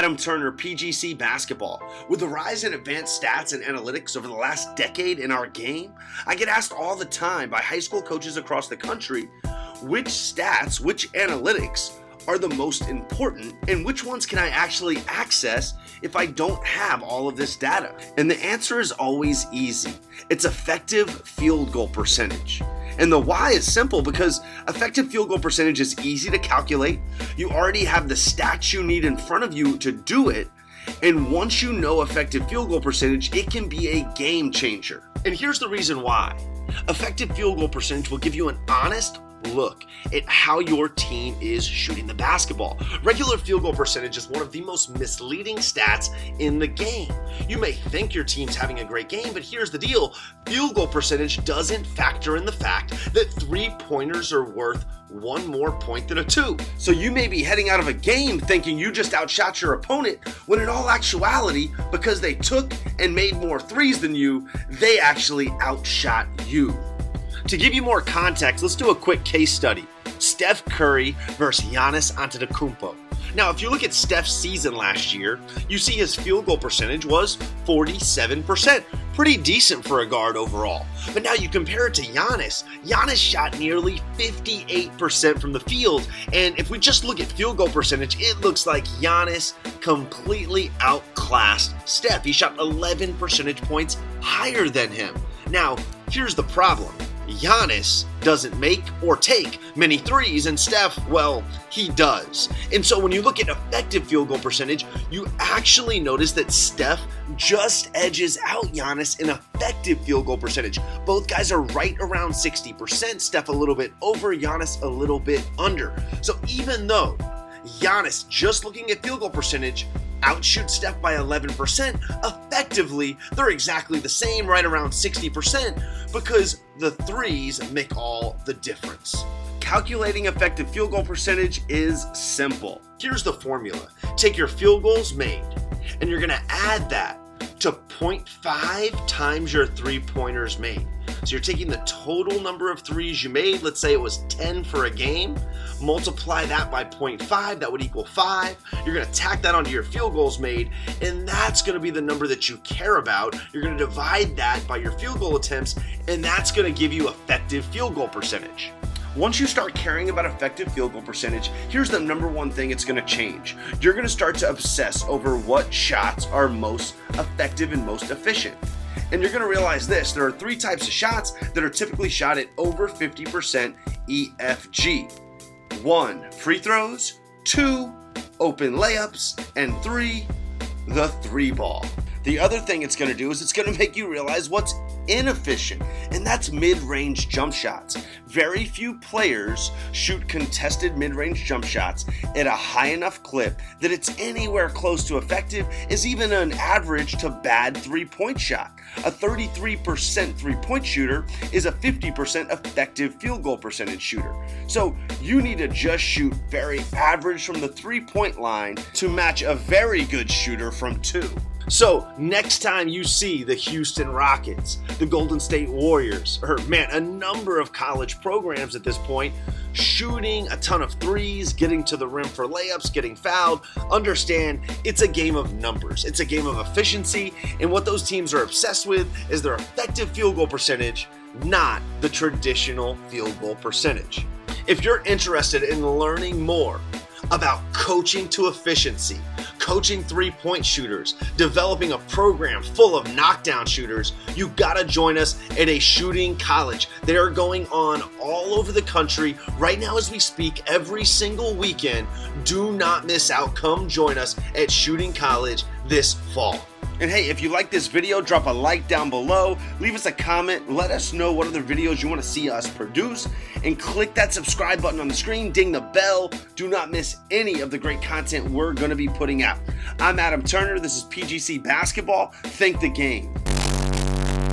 Adam Turner, PGC Basketball. With the rise in advanced stats and analytics over the last decade in our game, I get asked all the time by high school coaches across the country, which stats, which analytics are the most important, and which ones can I actually access if I don't have all of this data? And the answer is always easy. It's effective field goal percentage. And the why is simple because effective field goal percentage is easy to calculate. You already have the stats you need in front of you to do it. And once you know effective field goal percentage, it can be a game changer. And here's the reason why. Effective field goal percentage will give you an honest look at how your team is shooting the basketball. Regular field goal percentage is one of the most misleading stats in the game. You may think your team's having a great game, but here's the deal. Field goal percentage doesn't factor in the fact that 3-pointers are worth one more point than a 2. So you may be heading out of a game thinking you just outshot your opponent, when in all actuality, because they took and made more threes than you, they actually outshot you. To give you more context, let's do a quick case study. Steph Curry versus Giannis Antetokounmpo. Now, if you look at Steph's season last year, you see his field goal percentage was 47%. Pretty decent for a guard overall. But now you compare it to Giannis. Giannis shot nearly 58% from the field. And if we just look at field goal percentage, it looks like Giannis completely outclassed Steph. He shot 11 percentage points higher than him. Now, here's the problem. Giannis doesn't make or take many threes, and Steph, well, he does. And so when you look at effective field goal percentage, you actually notice that Steph just edges out Giannis in effective field goal percentage. Both guys are right around 60%, Steph a little bit over, Giannis a little bit under. So even though Giannis, just looking at field goal percentage, outshoots Steph by 11%, effectively, they're exactly the same, right around 60%, because the threes make all the difference. Calculating effective field goal percentage is simple. Here's the formula. Take your field goals made, and you're gonna add that to 0.5 times your 3-pointers made. So you're taking the total number of threes you made, let's say it was 10 for a game, multiply that by 0.5, that would equal 5. You're gonna tack that onto your field goals made, and that's gonna be the number that you care about. You're gonna divide that by your field goal attempts, and that's gonna give you effective field goal percentage. Once you start caring about effective field goal percentage, here's the number one thing it's gonna change. You're gonna start to obsess over what shots are most effective and most efficient. And you're gonna realize this, there are 3 types of shots that are typically shot at over 50% EFG. 1, free throws, 2, open layups, and 3, the 3-ball. The other thing it's going to do is it's going to make you realize what's inefficient, and that's mid-range jump shots. Very few players shoot contested mid-range jump shots at a high enough clip that it's anywhere close to effective as even an average to bad 3-point shot. A 33% 3-point shooter is a 50% effective field goal percentage shooter. So you need to just shoot very average from the 3-point line to match a very good shooter from 2. So next time you see the Houston Rockets, the Golden State Warriors, or a number of college programs at this point, shooting a ton of threes, getting to the rim for layups, getting fouled, understand it's a game of numbers. It's a game of efficiency, and what those teams are obsessed with is their effective field goal percentage, not the traditional field goal percentage. If you're interested in learning more about coaching to efficiency, coaching 3-point shooters, developing a program full of knockdown shooters, you gotta join us at a shooting college. They are going on all over the country right now as we speak, every single weekend. Do not miss out. Come join us at Shooting College this fall. And hey, if you like this video, drop a like down below, leave us a comment, let us know what other videos you want to see us produce, and click that subscribe button on the screen, ding the bell. Do not miss any of the great content we're going to be putting out. I'm Adam Turner. This is PGC Basketball. Think the game.